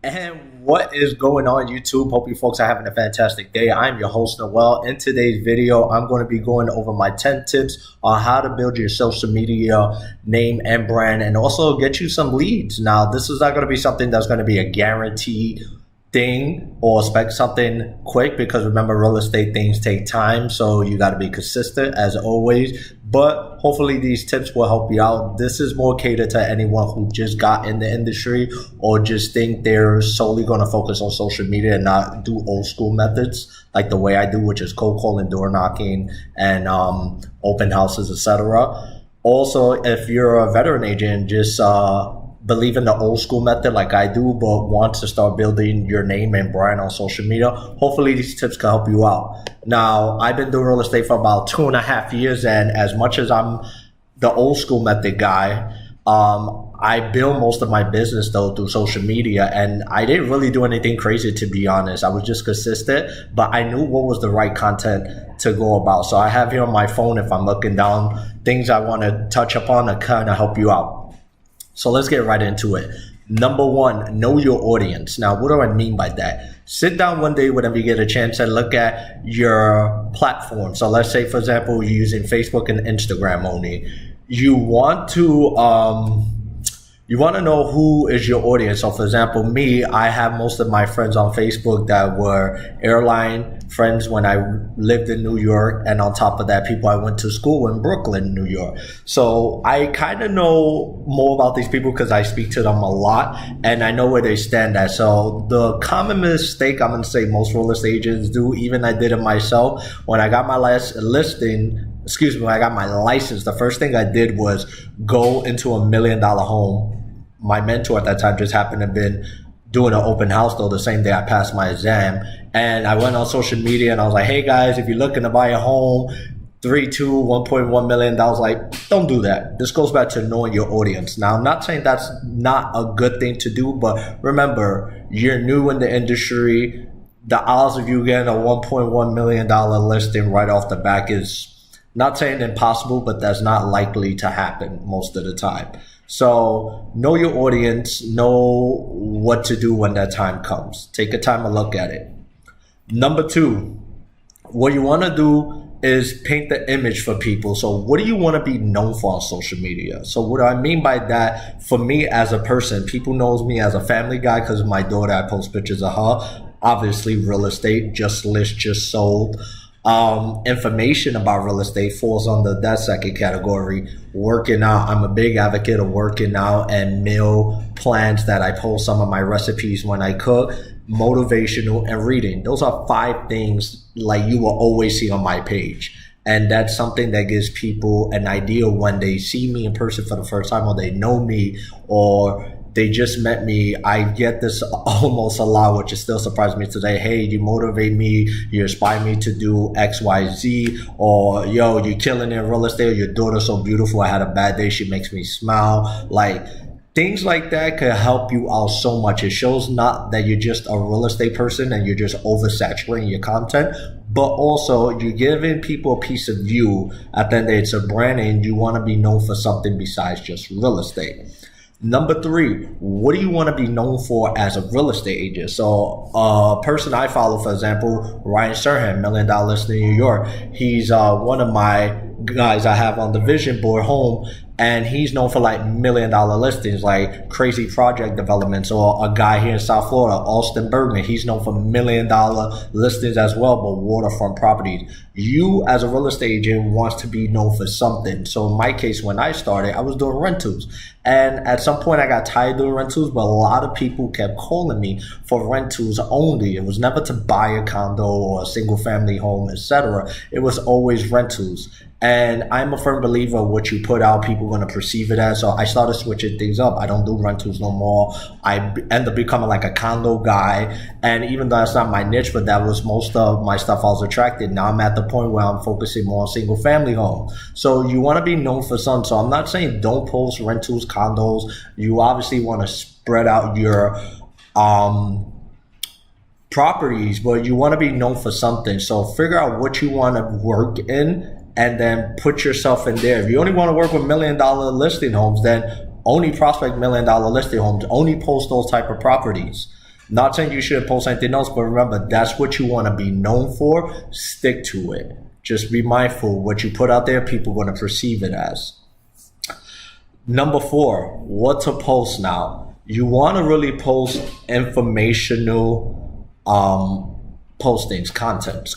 And what is going on, YouTube? Hope you folks are having a fantastic day. I'm your host, Noel. In today's video, I'm going to be going over my 10 tips on how to build your social media name and brand and also get you some leads. Now, this is not going to be something that's going to be a guarantee thing or expect something quick, because remember, real estate things take time, so you got to be consistent as always. But hopefully these tips will help you out. This is more catered to anyone who just got in the industry or just think they're solely going to focus on social media and not do old school methods like the way I do, which is cold calling, door knocking, and open houses, etc. Also, if you're a veteran agent, just believe in the old school method like I do, but want to start building your name and brand on social media, hopefully these tips can help you out. Now, I've been doing real estate for about 2.5 years, and as much as I'm the old school method guy, I build most of my business though through social media, and I didn't really do anything crazy, to be honest. I was just consistent, but I knew what was the right content to go about. So I have here on my phone, if I'm looking down, things I want to touch upon to kind of help you out. So let's get right into it. Number one, know your audience. Now, what do I mean by that? Sit down one day whenever you get a chance and look at your platform. So let's say, for example, you're using Facebook and Instagram only. You want to know who is your audience. So for example, me, I have most of my friends on Facebook that were airline friends when I lived in New York. And on top of that, people I went to school in Brooklyn, New York. So I kind of know more about these people because I speak to them a lot and I know where they stand at. So the common mistake I'm going to say most real estate agents do, even I did it myself, when I got my last listing, when I got my license, the first thing I did was go into $1 million home. My mentor at that time just happened to have been doing an open house though the same day I passed my exam. And I went on social media and I was like, hey guys, if you're looking to buy a home, 1.1 million. I was like, don't do that. This goes back to knowing your audience. Now, I'm not saying that's not a good thing to do, but remember, you're new in the industry. The odds of you getting a $1.1 million listing right off the back is, not saying impossible, but that's not likely to happen most of the time. So know your audience, know what to do when that time comes. Take a time to look at it. Number two, what you want to do is paint the image for people. So what do you want to be known for on social media? So what I mean by that, for me as a person, people knows me as a family guy because of my daughter. I post pictures of her. Obviously real estate, just list, just sold. Information about real estate falls under that second category. Working out, I'm a big advocate of working out and meal plans that I post some of my recipes when I cook. Motivational and reading. Those are 5 things like you will always see on my page. And that's something that gives people an idea when they see me in person for the first time, or they know me, or they just met me. I get this almost a lot, which is still surprising me today. Hey, you motivate me, you inspire me to do X, Y, Z, or yo, you're killing in real estate, or your daughter's so beautiful, I had a bad day, she makes me smile. Like, things like that could help you out so much. It shows not that you're just a real estate person and you're just oversaturating your content, but also you're giving people a piece of you. At the end of the day, it's a brand and you want to be known for something besides just real estate. Number 3, what do you want to be known for as a real estate agent? So a person I follow, for example, Ryan Serhan, $1 million listing in New York. He's one of my guys I have on the vision board home, and he's known for like $1 million listings, like crazy project developments. Or a guy here in South Florida, Austin Bergman, he's known for $1 million listings as well, but waterfront properties. You as a real estate agent wants to be known for something. So in my case, when I started, I was doing rentals. And at some point I got tired doing rentals, but a lot of people kept calling me for rentals only. It was never to buy a condo or a single family home, etc. It was always rentals. And I'm a firm believer what you put out, people are going to perceive it as. So I started switching things up. I don't do rentals no more. I end up becoming like a condo guy. And even though that's not my niche, but that was most of my stuff I was attracted. Now I'm at the point where I'm focusing more on single family home. So you want to be known for something. So I'm not saying don't post rentals, condos. You obviously want to spread out your properties, but you want to be known for something. So figure out what you want to work in and then put yourself in there. If you only want to work with $1 million listing homes, then only prospect $1 million listing homes, only post those type of properties. Not saying you shouldn't post anything else, but remember, that's what you want to be known for. Stick to it. Just be mindful what you put out there, people are going to perceive it as. Number 4, what to post now. You want to really post informational postings, content,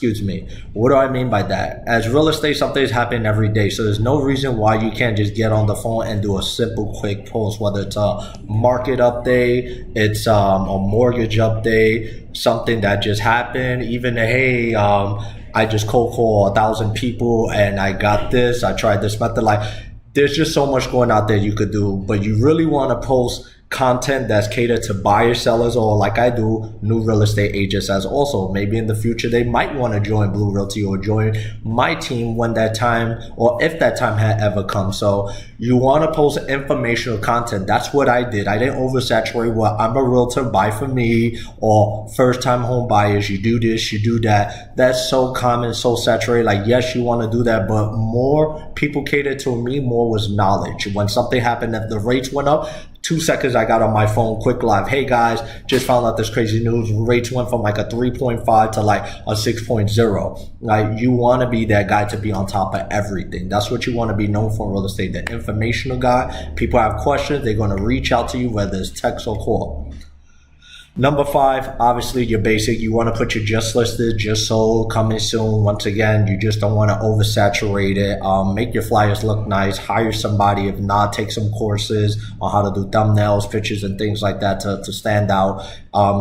What do I mean by that? As real estate, something's happening every day. So there's no reason why you can't just get on the phone and do a simple, quick post, whether it's a market update, it's a mortgage update, something that just happened, even hey, I just cold call 1,000 people and I got this, I tried this method. Like, there's just so much going out there you could do, but you really want to post content that's catered to buyers, sellers, or like I do, new real estate agents as also. Maybe in the future they might want to join Blue Realty or join my team when that time, or if that time had ever come. So you want to post informational content. That's what I did. I didn't oversaturate what I'm a realtor, buy for me, or first time home buyers, you do this, you do that. That's so common, so saturated. Like, yes, you want to do that, but more people catered to me, more was knowledge. When something happened, if the rates went up, 2 seconds I got on my phone, quick live. Hey guys, just found out this crazy news. Rates went from like a 3.5 to like a 6.0. Like, you want to be that guy to be on top of everything. That's what you want to be known for in real estate, the informational guy. People have questions, they're going to reach out to you, whether it's text or call. Number 5, obviously your basic. You want to put your just listed, just sold, coming soon. Once again, you just don't want to oversaturate it. Make your flyers look nice. Hire somebody. If not, take some courses on how to do thumbnails, pictures, and things like that to stand out.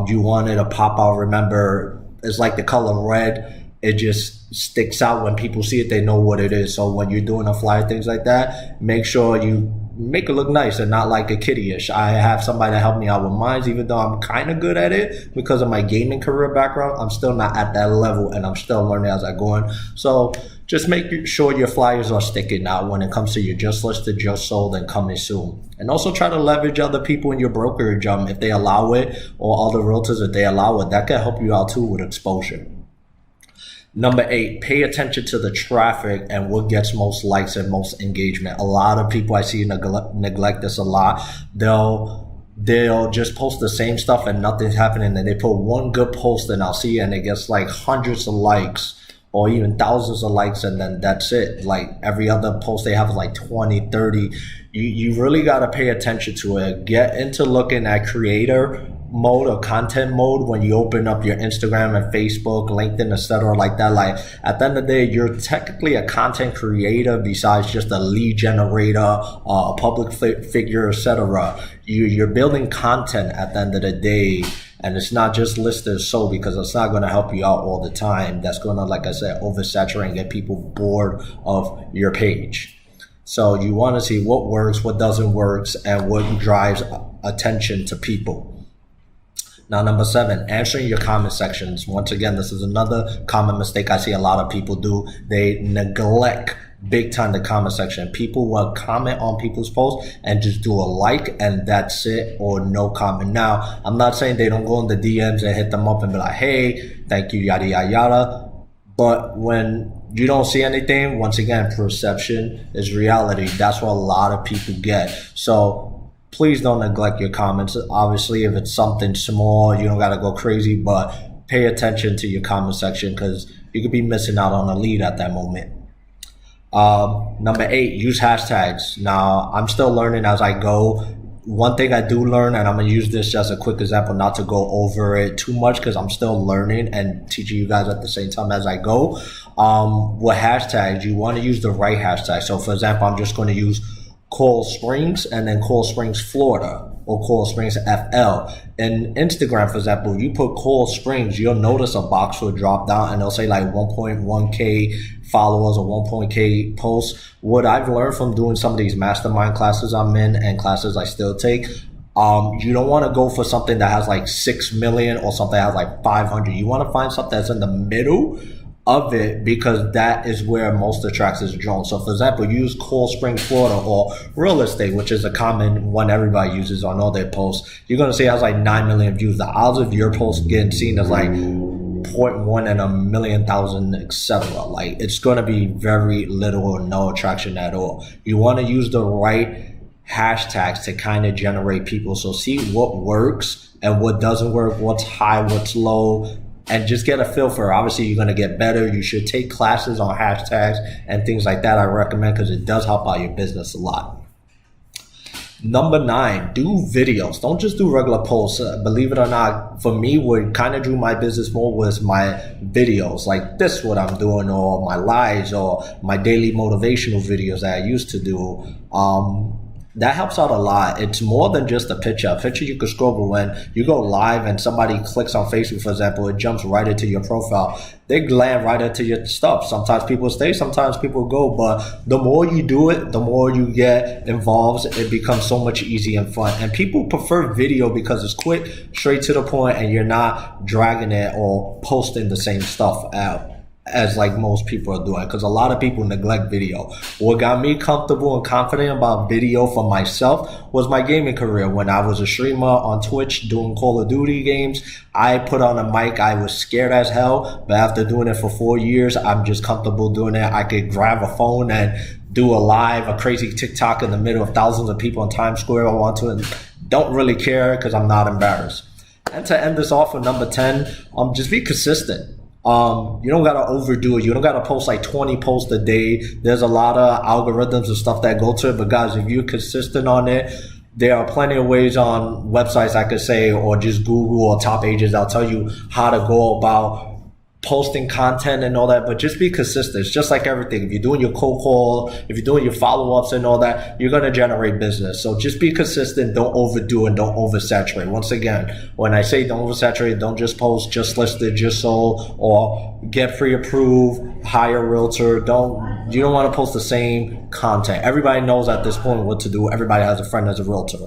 You want it to pop out. Remember, it's like the color red. It just sticks out when people see it. They know what it is. So when you're doing a flyer, things like that, make sure you make it look nice and not like a kiddie-ish. I have somebody to help me out with mine, even though I'm kind of good at it because of my gaming career background. I'm still not at that level and I'm still learning as I go on. So just make sure your flyers are sticking out when it comes to your just listed, just sold, and coming soon. And also try to leverage other people in your brokerage if they allow it, or other realtors if they allow it. That can help you out too with exposure. Number 8, pay attention to the traffic and what gets most likes and most engagement. A lot of people I see neglect this a lot. They'll just post the same stuff and nothing's happening, and they put one good post and I'll see it and it gets like hundreds of likes or even thousands of likes, and then that's it. Like, every other post they have is like 20, 30. You really got to pay attention to it. Get into looking at creator mode or content mode when you open up your Instagram and Facebook, LinkedIn, etc. like that. Like, at the end of the day, you're technically a content creator besides just a lead generator, a public figure, etc. You're building content at the end of the day, and it's not just listed so, because it's not going to help you out all the time. That's going to, like I said, oversaturate and get people bored of your page. So you want to see what works, what doesn't work, and what drives attention to people. Now, number 7, answering your comment sections. Once again, this is another common mistake I see a lot of people do. They neglect big time the comment section. People will comment on people's posts and just do a like and that's it, or no comment. Now, I'm not saying they don't go in the DMs and hit them up and be like, hey, thank you, yada, yada, yada. But when you don't see anything, once again, perception is reality. That's what a lot of people get. So please don't neglect your comments. Obviously, if it's something small, you don't got to go crazy, but pay attention to your comment section because you could be missing out on a lead at that moment. Number 8, use hashtags. Now, I'm still learning as I go. One thing I do learn, and I'm going to use this as a quick example, not to go over it too much because I'm still learning and teaching you guys at the same time as I go. With hashtags, you want to use the right hashtag. So, for example, I'm just going to use Coral Springs and then Coral Springs, Florida, or Coral Springs FL. In Instagram, for example, you put Coral Springs, you'll notice a box will drop down and it'll say like 1.1K followers or 1.K posts. What I've learned from doing some of these mastermind classes I'm in and classes I still take, you don't want to go for something that has like 6 million or something that has like 500. You want to find something that's in the middle of it because that is where most attractions are drawn. So, for example, use Coral Springs, Florida, or real estate, which is a common one everybody uses on all their posts. You're going to see it has like 9 million views. The odds of your post getting seen is like 0.1 in a million thousand, etc. Like, it's going to be very little or no attraction at all. You want to use the right hashtags to kind of generate people. So see what works and what doesn't work, what's high, what's low, and just get a feel for it. Obviously, you're going to get better. You should take classes on hashtags and things like that. I recommend, because it does help out your business a lot. Number 9, do videos. Don't just do regular posts. Believe it or not, for me, what kind of drew my business more was my videos, like this, what I'm doing, or my lives, or my daily motivational videos that I used to do. That helps out a lot. It's more than just a picture. A picture you could scroll, but when you go live and somebody clicks on Facebook, for example, it jumps right into your profile. They land right into your stuff. Sometimes people stay, sometimes people go, but the more you do it, the more you get involved, it becomes so much easier and fun. And people prefer video because it's quick, straight to the point, and you're not dragging it or posting the same stuff out as like most people are doing, because a lot of people neglect video. What got me comfortable and confident about video for myself was my gaming career. When I was a streamer on Twitch doing Call of Duty games, I put on a mic. I was scared as hell, but after doing it for 4 years, I'm just comfortable doing it. I could grab a phone and do a live, a crazy TikTok in the middle of thousands of people in Times Square if I want to, and don't really care because I'm not embarrassed. And to end this off with number 10, just be consistent. You don't gotta overdo it. You don't gotta post like 20 posts a day. There's a lot of algorithms and stuff that go to it, but guys, if you're consistent on it, there are plenty of ways on websites, I could say, or just Google or Top Agents, I'll tell you how to go about posting content and all that, but just be consistent. It's just like everything. If you're doing your cold call, if you're doing your follow-ups and all that, you're going to generate business. So just be consistent. Don't overdo and don't oversaturate. Once again, when I say don't oversaturate, don't just post just listed, just sold, or get pre-approved, hire a realtor. You don't want to post the same content. Everybody knows at this point what to do. Everybody has a friend as a realtor.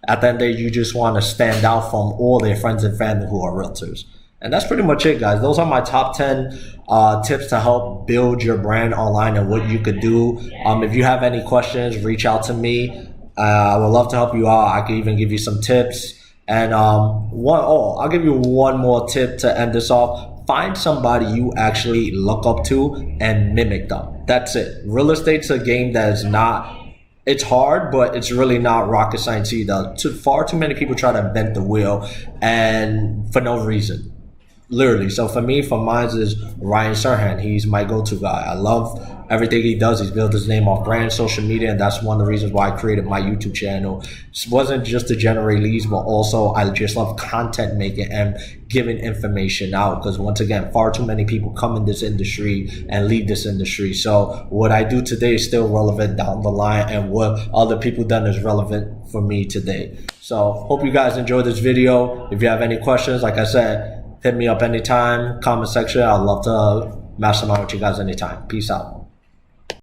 At the end of the day, you just want to stand out from all their friends and family who are realtors. And that's pretty much it, guys. Those are my top 10 tips to help build your brand online and what you could do. If you have any questions, reach out to me. I would love to help you out. I could even give you some tips. And I'll give you one more tip to end this off. Find somebody you actually look up to and mimic them. That's it. Real estate's a game that is not... It's hard, but it's really not rocket science either. Far too many people try to invent the wheel, and for no reason. Literally. So for mine is Ryan Serhant. He's my go-to guy. I love everything he does. He's built his name off brand, social media, and that's one of the reasons why I created my YouTube channel. It wasn't just to generate leads, but also I just love content making and giving information out, because once again, far too many people come in this industry and leave this industry. So what I do today is still relevant down the line, and what other people done is relevant for me today. So hope you guys enjoyed this video. If you have any questions, like I said, hit me up anytime, comment section. I'd love to mastermind with you guys anytime. Peace out.